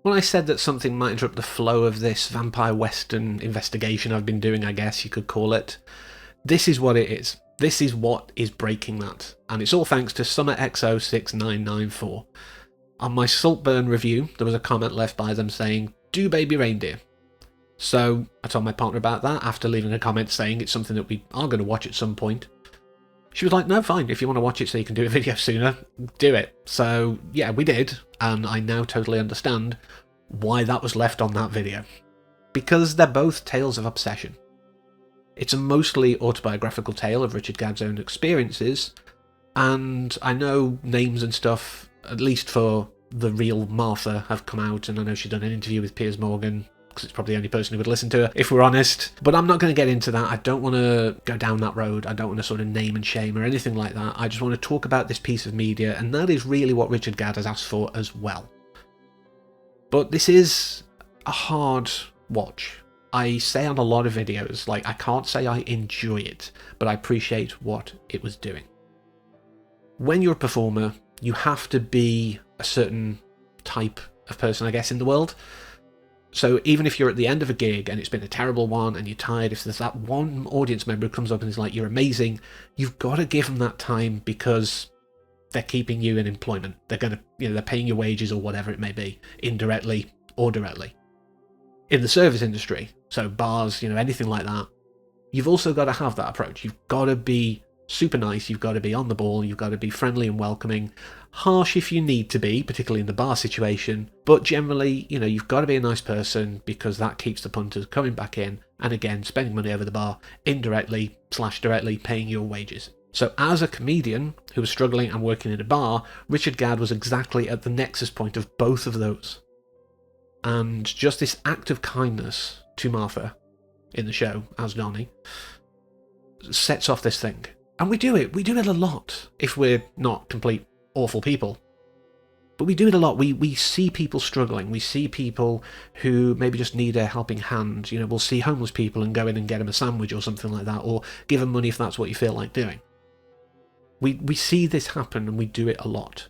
When I said that something might interrupt the flow of this vampire western investigation I've been doing, I guess you could call it, this is what it is. This is what is breaking that. And it's all thanks to SummerXO6994. On my Saltburn review, there was a comment left by them saying, "Do baby reindeer." So I told my partner about that after leaving a comment saying it's something that we are going to watch at some point. She was like, "No, fine, if you want to watch it so you can do a video sooner, do it." So yeah, we did, and I now totally understand why that was left on that video. Because they're both tales of obsession. It's a mostly autobiographical tale of Richard Gadd's own experiences, and I know names and stuff, at least for the real Martha, have come out, and I know she's done an interview with Piers Morgan, because it's probably the only person who would listen to her, if we're honest. But I'm not going to get into that. I don't want to go down that road. I don't want to sort of name and shame or anything like that. I just want to talk about this piece of media, and that is really what Richard Gadd has asked for as well. But this is a hard watch. I say on a lot of videos, like, I can't say I enjoy it, but I appreciate what it was doing. When you're a performer, you have to be a certain type of person, I guess, in the world. So even if you're at the end of a gig and it's been a terrible one and you're tired, if there's that one audience member who comes up and is like, "You're amazing," you've got to give them that time because they're keeping you in employment. They're going to, they're paying your wages or whatever it may be, indirectly or directly. In the service industry, so bars, anything like that, you've also got to have that approach. You've got to be super nice, you've got to be on the ball, you've got to be friendly and welcoming, harsh if you need to be, particularly in the bar situation, but generally, you've got to be a nice person because that keeps the punters coming back in, and again, spending money over the bar, indirectly / directly paying your wages. So as a comedian who was struggling and working in a bar, Richard Gadd was exactly at the nexus point of both of those. And just this act of kindness to Martha in the show, as Donnie, sets off this thing. And we do it a lot, if we're not complete awful people. But we do it a lot. We see people struggling. We see people who maybe just need a helping hand. We'll see homeless people and go in and get them a sandwich or something like that, or give them money if that's what you feel like doing. We see this happen, and we do it a lot.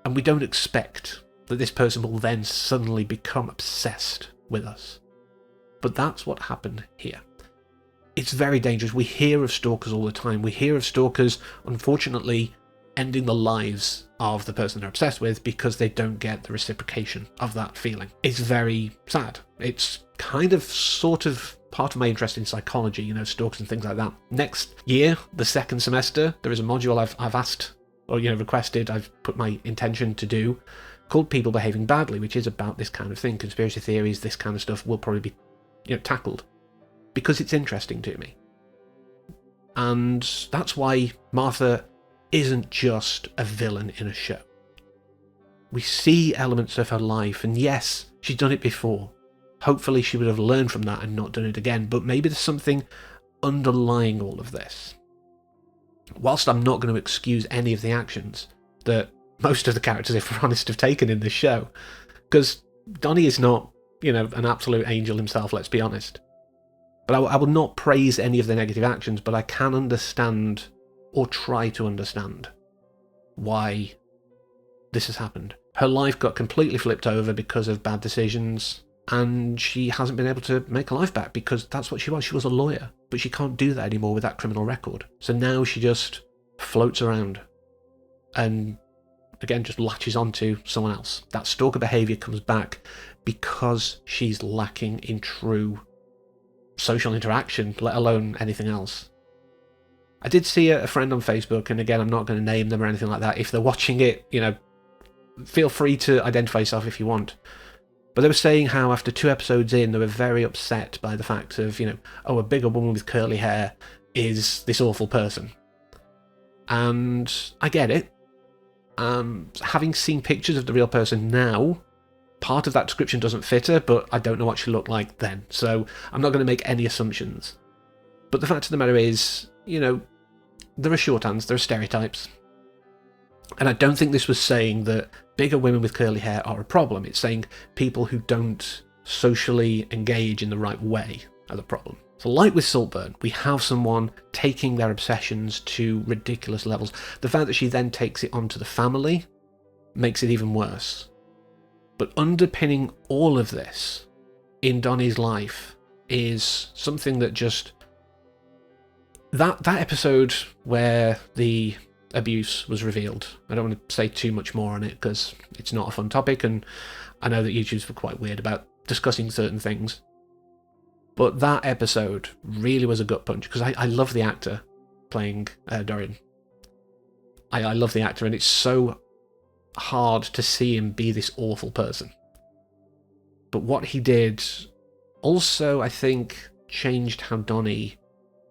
And we don't expect that this person will then suddenly become obsessed with us. But that's what happened here. It's very dangerous. We hear of stalkers all the time. We hear of stalkers, unfortunately, ending the lives of the person they're obsessed with because they don't get the reciprocation of that feeling. It's very sad. It's kind of sort of part of my interest in psychology, stalkers and things like that. Next year, the second semester, there is a module I've asked, or requested, I've put my intention to do, called People Behaving Badly, which is about this kind of thing. Conspiracy theories, this kind of stuff will probably be tackled because it's interesting to me. And that's why Martha isn't just a villain in a show. We see elements of her life, and yes, she's done it before. Hopefully she would have learned from that and not done it again, but maybe there's something underlying all of this. Whilst I'm not going to excuse any of the actions that most of the characters, if we're honest, have taken in this show, because Donnie is not, an absolute angel himself, let's be honest. But I will not praise any of the negative actions, but I can understand, or try to understand, why this has happened. Her life got completely flipped over because of bad decisions, and she hasn't been able to make her life back because that's what she was. She was a lawyer, but she can't do that anymore with that criminal record. So now she just floats around and, again, just latches onto someone else. That stalker behaviour comes back because she's lacking in true social interaction, let alone anything else. I did see a friend on Facebook, and again, I'm not going to name them or anything like that. If they're watching it, feel free to identify yourself if you want. But they were saying how after 2 episodes in, they were very upset by the fact of, a bigger woman with curly hair is this awful person. And I get it. Having seen pictures of the real person now, part of that description doesn't fit her, but I don't know what she looked like then. So I'm not going to make any assumptions. But the fact of the matter is, there are shorthands, there are stereotypes. And I don't think this was saying that bigger women with curly hair are a problem. It's saying people who don't socially engage in the right way are the problem. So like with Saltburn, we have someone taking their obsessions to ridiculous levels. The fact that she then takes it onto the family makes it even worse. But underpinning all of this in Donnie's life is something that just... That episode where the abuse was revealed, I don't want to say too much more on it because it's not a fun topic, and I know that YouTube's quite weird about discussing certain things. But that episode really was a gut punch, because I love the actor playing Dorian. I love the actor, and it's so hard to see him be this awful person. But what he did also, I think, changed how Donnie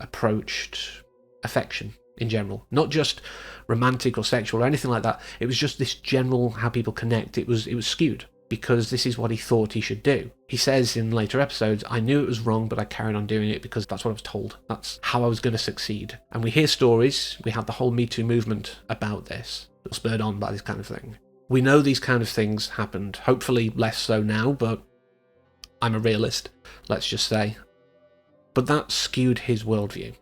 approached affection in general. Not just romantic or sexual or anything like that. It was just this general how people connect. It was skewed, because this is what he thought he should do. He says in later episodes, I knew it was wrong, but I carried on doing it because that's what I was told. That's how I was going to succeed. And we hear stories, we have the whole Me Too movement about this, that was spurred on by this kind of thing. We know these kind of things happened, hopefully less so now, but I'm a realist, let's just say. But that skewed his worldview.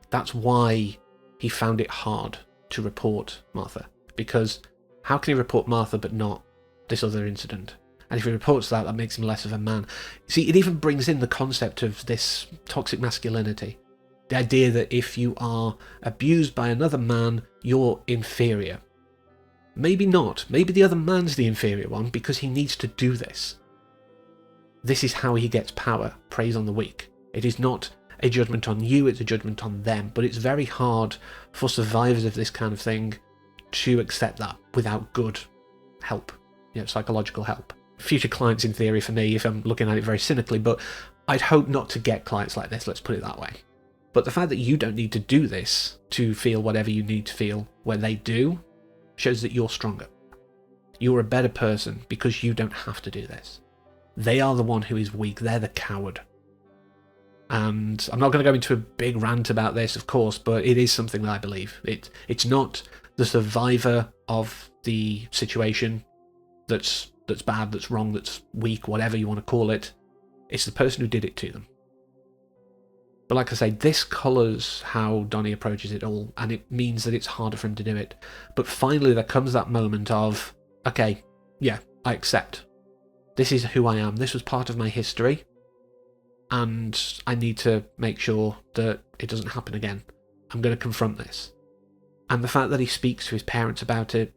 That's why he found it hard to report Martha. Because how can he report Martha but not this other incident? And if he reports that, that makes him less of a man. See, it even brings in the concept of this toxic masculinity. The idea that if you are abused by another man, you're inferior. Maybe not. Maybe the other man's the inferior one because he needs to do this. This is how he gets power, preys on the weak. It is not a judgment on you, it's a judgment on them. But it's very hard for survivors of this kind of thing to accept that without good help, psychological help. Future clients in theory for me, if I'm looking at it very cynically, but I'd hope not to get clients like this, let's put it that way. But the fact that you don't need to do this to feel whatever you need to feel when they do, shows that you're stronger. You're a better person because you don't have to do this. They are the one who is weak, they're the coward. And I'm not going to go into a big rant about this, of course, but it is something that I believe. It's not the survivor of the situation that's bad, that's wrong, that's weak, whatever you want to call it. It's the person who did it to them. But like I say, this colours how Donnie approaches it all, and it means that it's harder for him to do it. But finally there comes that moment of, okay, yeah, I accept. This is who I am. This was part of my history. And I need to make sure that it doesn't happen again. I'm going to confront this. And the fact that he speaks to his parents about it,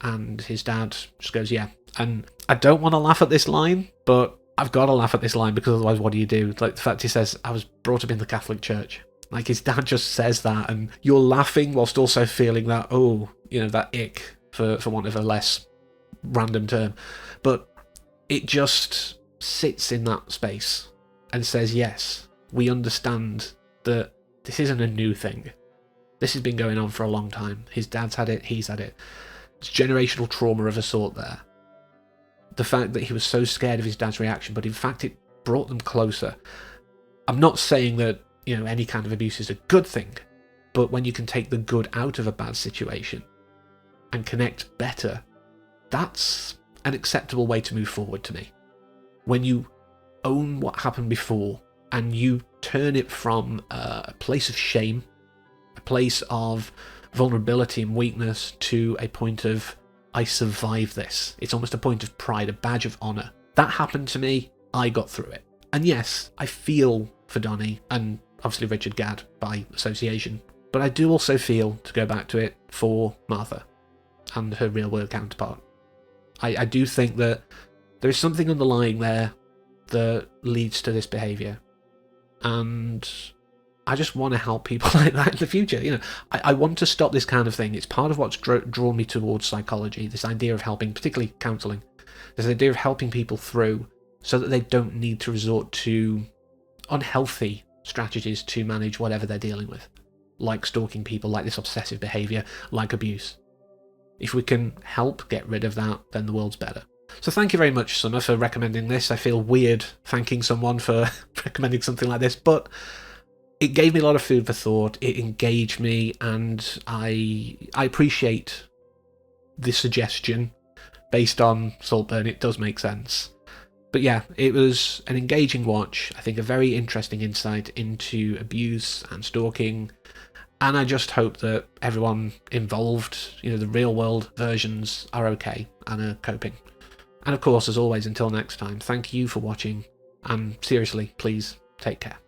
and his dad just goes, yeah. And I don't want to laugh at this line, but I've got to laugh at this line, because otherwise what do you do? Like the fact he says, I was brought up in the Catholic Church. Like his dad just says that, and you're laughing whilst also feeling that, that ick, for want of a less random term. But it just sits in that space and says, yes, we understand that this isn't a new thing. This has been going on for a long time. His dad's had it, he's had it. It's generational trauma of a sort there. The fact that he was so scared of his dad's reaction, but in fact it brought them closer. I'm not saying that, any kind of abuse is a good thing, but when you can take the good out of a bad situation and connect better, that's an acceptable way to move forward to me. When you own what happened before and you turn it from a place of shame, a place of vulnerability and weakness, to a point of, I survived this. It's almost a point of pride, a badge of honour. That happened to me, I got through it. And yes, I feel for Donnie, and obviously Richard Gadd by association, but I do also feel, to go back to it, for Martha and her real world counterpart. I do think that there is something underlying there that leads to this behaviour, and I just want to help people like that in the future. I want to stop this kind of thing. It's part of what's drawn me towards psychology, this idea of helping, particularly counselling, this idea of helping people through so that they don't need to resort to unhealthy strategies to manage whatever they're dealing with, like stalking people, like this obsessive behaviour, like abuse. If we can help get rid of that, then the world's better. So thank you very much, Summer, for recommending this. I feel weird thanking someone for recommending something like this, but it gave me a lot of food for thought. It engaged me, and I appreciate the suggestion. Based on Saltburn, it does make sense. But yeah, it was an engaging watch. I think a very interesting insight into abuse and stalking. And I just hope that everyone involved, the real world versions, are okay and are coping. And of course, as always, until next time, thank you for watching, and seriously, please take care.